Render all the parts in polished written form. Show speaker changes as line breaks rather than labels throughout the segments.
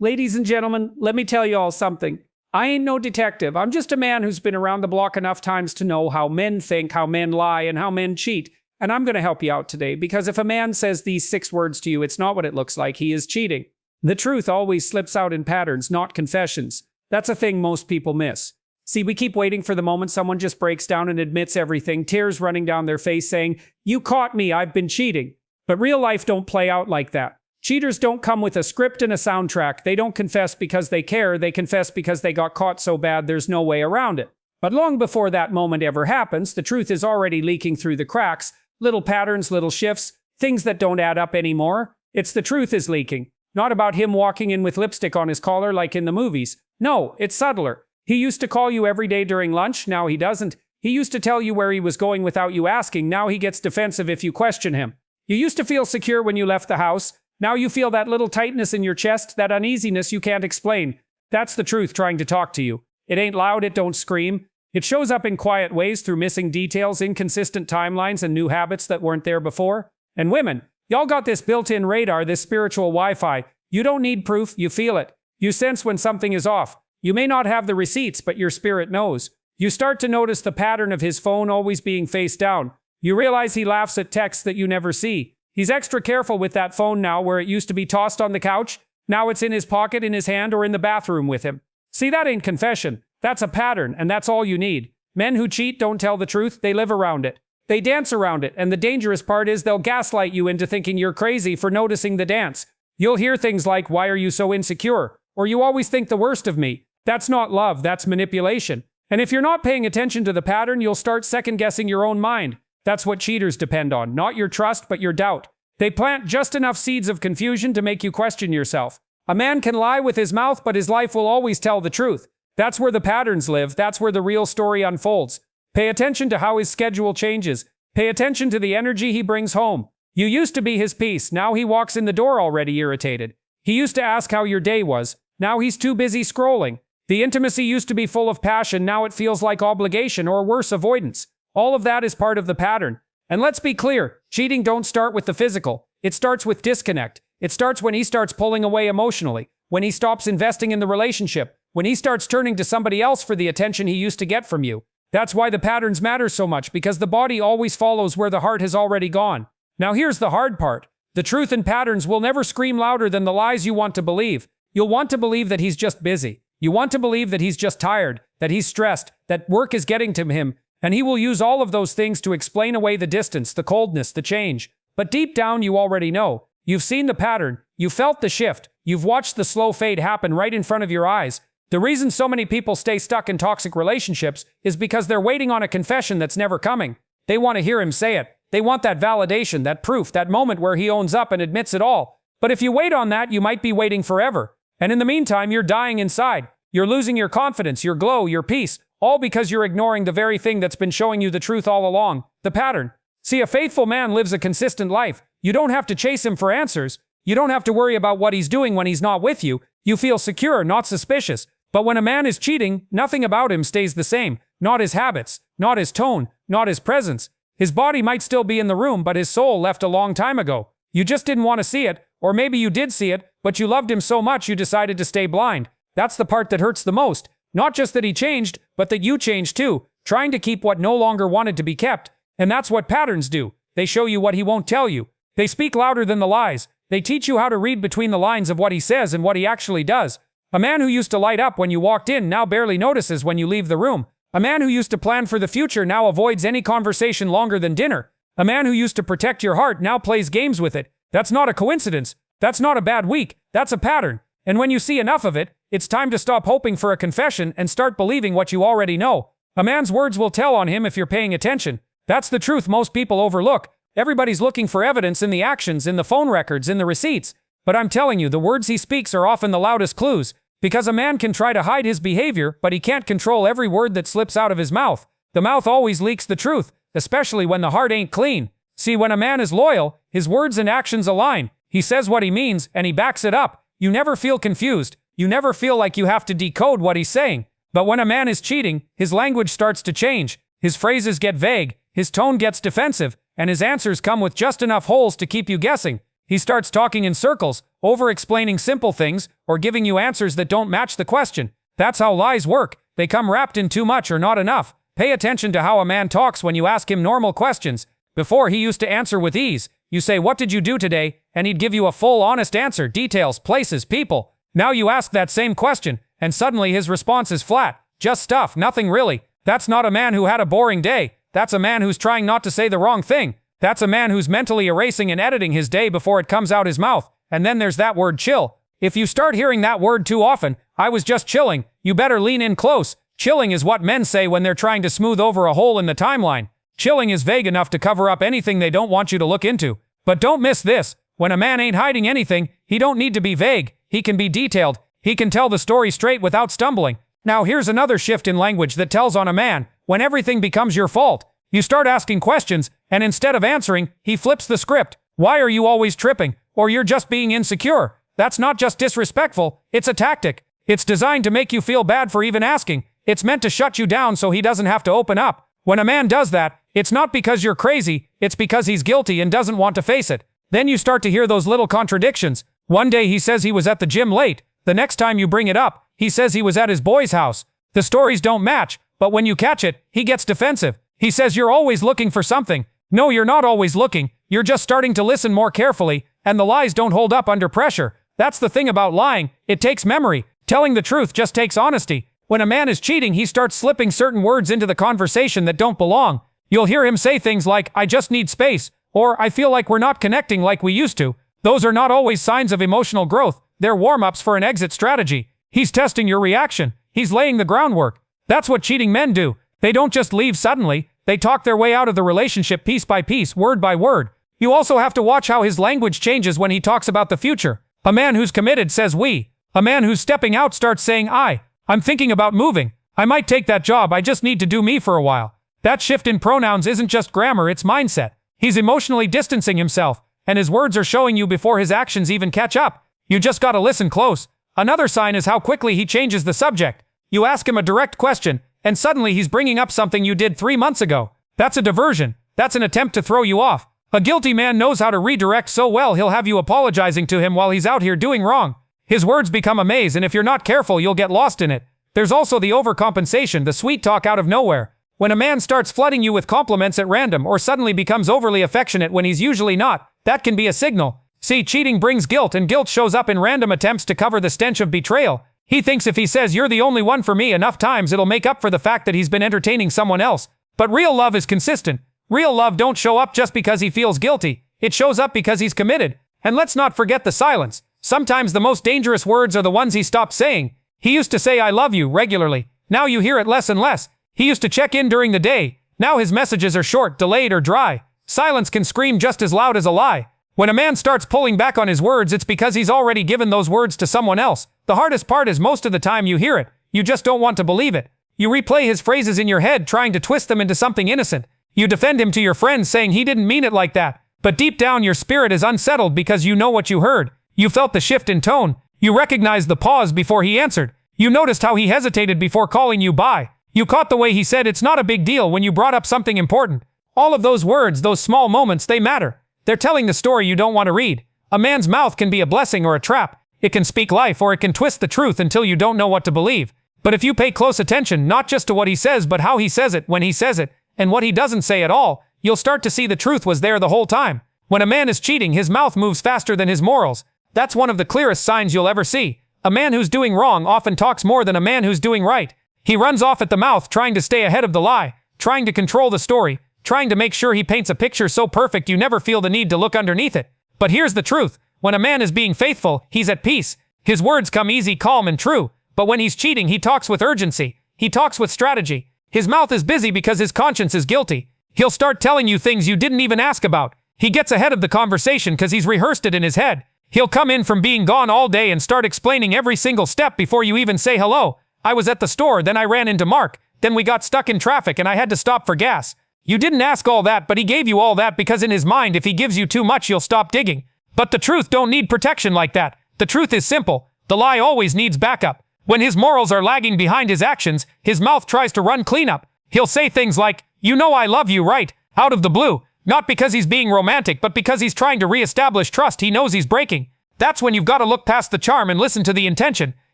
Ladies and gentlemen, let me tell you all something. I ain't no detective. I'm just a man who's been around the block enough times to know how men think, how men lie, and how men cheat. And I'm going to help you out today, because if a man says these 6 words to you, it's not what it looks like. He is cheating. The truth always slips out in patterns, not confessions. That's a thing most people miss. See, we keep waiting for the moment someone just breaks down and admits everything, tears running down their face saying, "You caught me, I've been cheating." But real life don't play out like that. Cheaters don't come with a script and a soundtrack. They don't confess because they care. They confess because they got caught so bad there's no way around it. But long before that moment ever happens, the truth is already leaking through the cracks. Little patterns, little shifts, things that don't add up anymore. It's the truth is leaking. Not about him walking in with lipstick on his collar like in the movies. No, it's subtler. He used to call you every day during lunch. Now he doesn't. He used to tell you where he was going without you asking. Now he gets defensive if you question him. You used to feel secure when you left the house. Now you feel that little tightness in your chest, that uneasiness you can't explain. That's the truth trying to talk to you. It ain't loud, it don't scream. It shows up in quiet ways through missing details, inconsistent timelines, and new habits that weren't there before. And women, y'all got this built-in radar, this spiritual Wi-Fi. You don't need proof, you feel it. You sense when something is off. You may not have the receipts, but your spirit knows. You start to notice the pattern of his phone always being face down. You realize he laughs at texts that you never see. He's extra careful with that phone now, where it used to be tossed on the couch. Now it's in his pocket, in his hand, or in the bathroom with him. See, that ain't confession. That's a pattern, and that's all you need. Men who cheat don't tell the truth, they live around it. They dance around it, and the dangerous part is they'll gaslight you into thinking you're crazy for noticing the dance. You'll hear things like, "Why are you so insecure?" Or "You always think the worst of me." That's not love, that's manipulation. And if you're not paying attention to the pattern, you'll start second-guessing your own mind. That's what cheaters depend on, not your trust, but your doubt. They plant just enough seeds of confusion to make you question yourself. A man can lie with his mouth, but his life will always tell the truth. That's where the patterns live. That's where the real story unfolds. Pay attention to how his schedule changes. Pay attention to the energy he brings home. You used to be his peace. Now he walks in the door already irritated. He used to ask how your day was. Now he's too busy scrolling. The intimacy used to be full of passion. Now it feels like obligation, or worse, avoidance. All of that is part of the pattern. And let's be clear, cheating don't start with the physical. It starts with disconnect. It starts when he starts pulling away emotionally, when he stops investing in the relationship, when he starts turning to somebody else for the attention he used to get from you. That's why the patterns matter so much, because the body always follows where the heart has already gone. Now here's the hard part. The truth and patterns will never scream louder than the lies you want to believe. You'll want to believe that he's just busy. You want to believe that he's just tired, that he's stressed, that work is getting to him, and he will use all of those things to explain away the distance, the coldness, the change. But deep down, you already know. You've seen the pattern. You felt the shift. You've watched the slow fade happen right in front of your eyes. The reason so many people stay stuck in toxic relationships is because they're waiting on a confession that's never coming. They want to hear him say it. They want that validation, that proof, that moment where he owns up and admits it all. But if you wait on that, you might be waiting forever. And in the meantime, you're dying inside. You're losing your confidence, your glow, your peace, all because you're ignoring the very thing that's been showing you the truth all along, the pattern. See, a faithful man lives a consistent life. You don't have to chase him for answers. You don't have to worry about what he's doing when he's not with you. You feel secure, not suspicious. But when a man is cheating, nothing about him stays the same. Not his habits, not his tone, not his presence. His body might still be in the room, but his soul left a long time ago. You just didn't want to see it, or maybe you did see it, but you loved him so much you decided to stay blind. That's the part that hurts the most. Not just that he changed, but that you changed too, trying to keep what no longer wanted to be kept. And that's what patterns do. They show you what he won't tell you. They speak louder than the lies. They teach you how to read between the lines of what he says and what he actually does. A man who used to light up when you walked in now barely notices when you leave the room. A man who used to plan for the future now avoids any conversation longer than dinner. A man who used to protect your heart now plays games with it. That's not a coincidence. That's not a bad week. That's a pattern. And when you see enough of it, it's time to stop hoping for a confession and start believing what you already know. A man's words will tell on him if you're paying attention. That's the truth most people overlook. Everybody's looking for evidence in the actions, in the phone records, in the receipts. But I'm telling you, the words he speaks are often the loudest clues. Because a man can try to hide his behavior, but he can't control every word that slips out of his mouth. The mouth always leaks the truth, especially when the heart ain't clean. See, when a man is loyal, his words and actions align. He says what he means, and he backs it up. You never feel confused. You never feel like you have to decode what he's saying. But when a man is cheating, his language starts to change. His phrases get vague, his tone gets defensive, and his answers come with just enough holes to keep you guessing. He starts talking in circles, over-explaining simple things, or giving you answers that don't match the question. That's how lies work. They come wrapped in too much or not enough. Pay attention to how a man talks when you ask him normal questions. Before, he used to answer with ease. You say, "What did you do today?" And he'd give you a full, honest answer, details, places, people. Now you ask that same question, and suddenly his response is flat. Just stuff, nothing really. That's not a man who had a boring day. That's a man who's trying not to say the wrong thing. That's a man who's mentally erasing and editing his day before it comes out his mouth. And then there's that word chill. If you start hearing that word too often, "I was just chilling," you better lean in close. Chilling is what men say when they're trying to smooth over a hole in the timeline. Chilling is vague enough to cover up anything they don't want you to look into. But don't miss this. When a man ain't hiding anything, he don't need to be vague. He can be detailed. He can tell the story straight without stumbling. Now here's another shift in language that tells on a man when everything becomes your fault. You start asking questions, and instead of answering, he flips the script. "Why are you always tripping?" Or "You're just being insecure." That's not just disrespectful, it's a tactic. It's designed to make you feel bad for even asking. It's meant to shut you down so he doesn't have to open up. When a man does that, it's not because you're crazy, it's because he's guilty and doesn't want to face it. Then you start to hear those little contradictions. One day he says he was at the gym late. The next time you bring it up, he says he was at his boy's house. The stories don't match, but when you catch it, he gets defensive. He says you're always looking for something. No, you're not always looking. You're just starting to listen more carefully, and the lies don't hold up under pressure. That's the thing about lying. It takes memory. Telling the truth just takes honesty. When a man is cheating, he starts slipping certain words into the conversation that don't belong. You'll hear him say things like, "I just need space," or "I feel like we're not connecting like we used to." Those are not always signs of emotional growth. They're warm-ups for an exit strategy. He's testing your reaction. He's laying the groundwork. That's what cheating men do. They don't just leave suddenly. They talk their way out of the relationship piece by piece, word by word. You also have to watch how his language changes when he talks about the future. A man who's committed says "we." A man who's stepping out starts saying "I." "I'm thinking about moving. I might take that job. I just need to do me for a while." That shift in pronouns isn't just grammar, it's mindset. He's emotionally distancing himself, and his words are showing you before his actions even catch up. You just gotta listen close. Another sign is how quickly he changes the subject. You ask him a direct question, and suddenly he's bringing up something you did 3 months ago. That's a diversion. That's an attempt to throw you off. A guilty man knows how to redirect so well he'll have you apologizing to him while he's out here doing wrong. His words become a maze, and if you're not careful, you'll get lost in it. There's also the overcompensation, the sweet talk out of nowhere. When a man starts flooding you with compliments at random or suddenly becomes overly affectionate when he's usually not, that can be a signal. See, cheating brings guilt, and guilt shows up in random attempts to cover the stench of betrayal. He thinks if he says "you're the only one for me" enough times, it'll make up for the fact that he's been entertaining someone else. But real love is consistent. Real love don't show up just because he feels guilty. It shows up because he's committed. And let's not forget the silence. Sometimes the most dangerous words are the ones he stopped saying. He used to say "I love you" regularly. Now you hear it less and less. He used to check in during the day. Now his messages are short, delayed, or dry. Silence can scream just as loud as a lie. When a man starts pulling back on his words, it's because he's already given those words to someone else. The hardest part is most of the time you hear it. You just don't want to believe it. You replay his phrases in your head, trying to twist them into something innocent. You defend him to your friends, saying he didn't mean it like that. But deep down your spirit is unsettled because you know what you heard. You felt the shift in tone. You recognized the pause before he answered. You noticed how he hesitated before calling you by. You caught the way he said "it's not a big deal" when you brought up something important. All of those words, those small moments, they matter. They're telling the story you don't want to read. A man's mouth can be a blessing or a trap. It can speak life, or it can twist the truth until you don't know what to believe. But if you pay close attention, not just to what he says, but how he says it, when he says it, and what he doesn't say at all, you'll start to see the truth was there the whole time. When a man is cheating, his mouth moves faster than his morals. That's one of the clearest signs you'll ever see. A man who's doing wrong often talks more than a man who's doing right. He runs off at the mouth, trying to stay ahead of the lie, trying to control the story, trying to make sure he paints a picture so perfect you never feel the need to look underneath it. But here's the truth. When a man is being faithful, he's at peace. His words come easy, calm, and true. But when he's cheating, he talks with urgency. He talks with strategy. His mouth is busy because his conscience is guilty. He'll start telling you things you didn't even ask about. He gets ahead of the conversation because he's rehearsed it in his head. He'll come in from being gone all day and start explaining every single step before you even say hello. "I was at the store, then I ran into Mark, then we got stuck in traffic and I had to stop for gas." You didn't ask all that, but he gave you all that because in his mind, if he gives you too much, you'll stop digging. But the truth don't need protection like that. The truth is simple. The lie always needs backup. When his morals are lagging behind his actions, his mouth tries to run cleanup. He'll say things like, "You know I love you, right?" out of the blue.
Not because he's being romantic, but because he's trying to re-establish trust he knows he's breaking. That's when you've got to look past the charm and listen to the intention.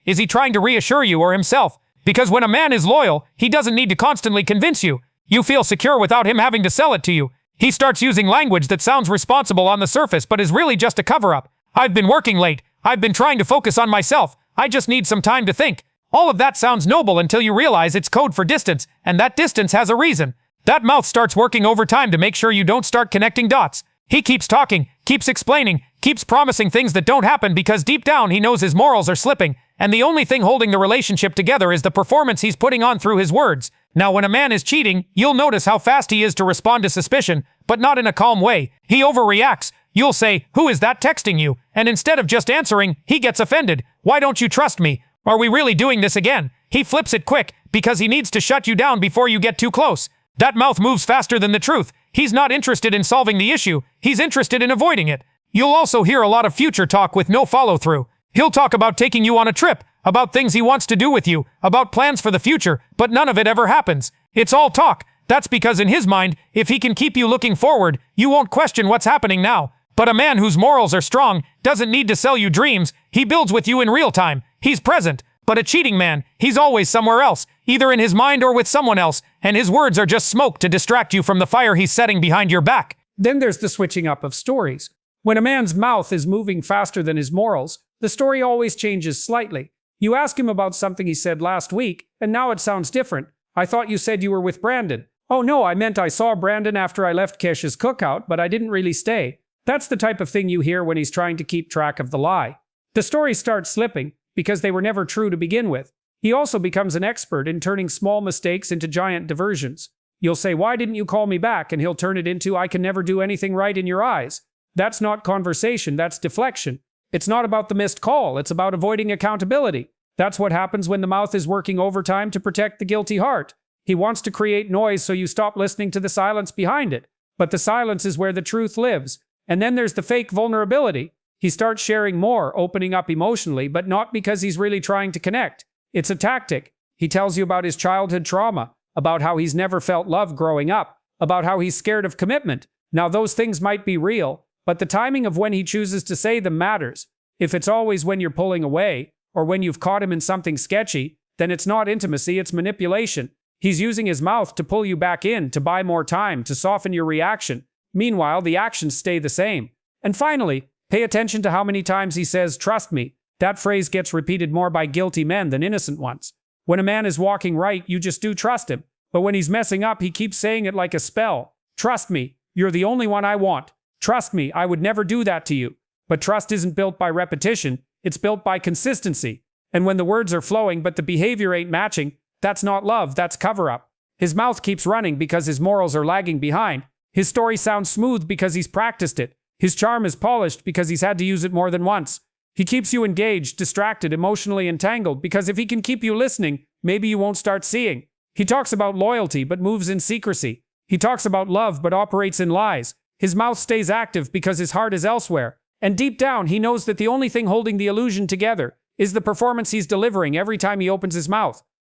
Is he trying to reassure you or himself? Because when a man is loyal, he doesn't need to constantly convince you. You feel secure without him having to sell it to you. He starts using language that sounds responsible on the surface but is really just a cover-up. I've been working late. I've been trying to focus on myself. I just need some time to think. All of that sounds noble until you realize it's code for distance, and that distance has a reason. That mouth starts working overtime to make sure you don't start connecting dots. He keeps talking, keeps explaining, keeps promising things that don't happen because deep down he knows his morals are slipping, and the only thing holding the relationship together is the performance he's putting on through his words. Now, when a man is cheating, you'll notice how fast he is to respond to suspicion, but not in a calm way. He overreacts. You'll say, "Who is that texting you?" And instead of just answering, he gets offended. "Why don't you trust me? Are we really doing this again?" He flips it quick because he needs to shut you down before you get too close. That mouth moves faster than the truth. He's not interested in solving the issue. He's interested in avoiding it. You'll also hear a lot of future talk with no follow-through. He'll talk about taking you on a trip, about things he wants to do with you, about plans for the future, but none of it ever happens. It's all talk. That's because in his mind, if he can keep you looking forward, you won't question what's happening now. But a man whose morals are strong doesn't need to sell you dreams. He builds with you in real time. He's present. But a cheating man, he's always somewhere else, either in his mind or with someone else, and his words are just smoke to distract you from the fire he's setting behind your back.
Then there's the switching up of stories. When a man's mouth is moving faster than his morals, the story always changes slightly. You ask him about something he said last week, and now it sounds different. "I thought you said you were with Brandon." "Oh no, I meant I saw Brandon after I left Kesh's cookout, but I didn't really stay." That's the type of thing you hear when he's trying to keep track of the lie. The story starts slipping because they were never true to begin with. He also becomes an expert in turning small mistakes into giant diversions. You'll say, "Why didn't you call me back?" And he'll turn it into, "I can never do anything right in your eyes." That's not conversation, that's deflection. It's not about the missed call, it's about avoiding accountability. That's what happens when the mouth is working overtime to protect the guilty heart. He wants to create noise so you stop listening to the silence behind it. But the silence is where the truth lives. And then there's the fake vulnerability. He starts sharing more, opening up emotionally, but not because he's really trying to connect. It's a tactic. He tells you about his childhood trauma, about how he's never felt love growing up, about how he's scared of commitment. Now, those things might be real, but the timing of when he chooses to say them matters. If it's always when you're pulling away, or when you've caught him in something sketchy, then it's not intimacy, it's manipulation. He's using his mouth to pull you back in, to buy more time, to soften your reaction. Meanwhile, the actions stay the same. And finally, pay attention to how many times he says, "Trust me." That phrase gets repeated more by guilty men than innocent ones. When a man is walking right, you just do trust him. But when he's messing up, he keeps saying it like a spell. "Trust me, you're the only one I want. Trust me, I would never do that to you." But trust isn't built by repetition, it's built by consistency. And when the words are flowing but the behavior ain't matching, that's not love, that's cover-up. His mouth keeps running because his morals are lagging behind. His story sounds smooth because he's practiced it. His charm is polished because he's had to use it more than once. He keeps you engaged, distracted, emotionally entangled, because if he can keep you listening, maybe you won't start seeing. He talks about loyalty but moves in secrecy. He talks about love but operates in lies. His mouth stays active because his heart is elsewhere. And deep down, he knows that the only thing holding the illusion together is the performance he's delivering every time he opens his mouth.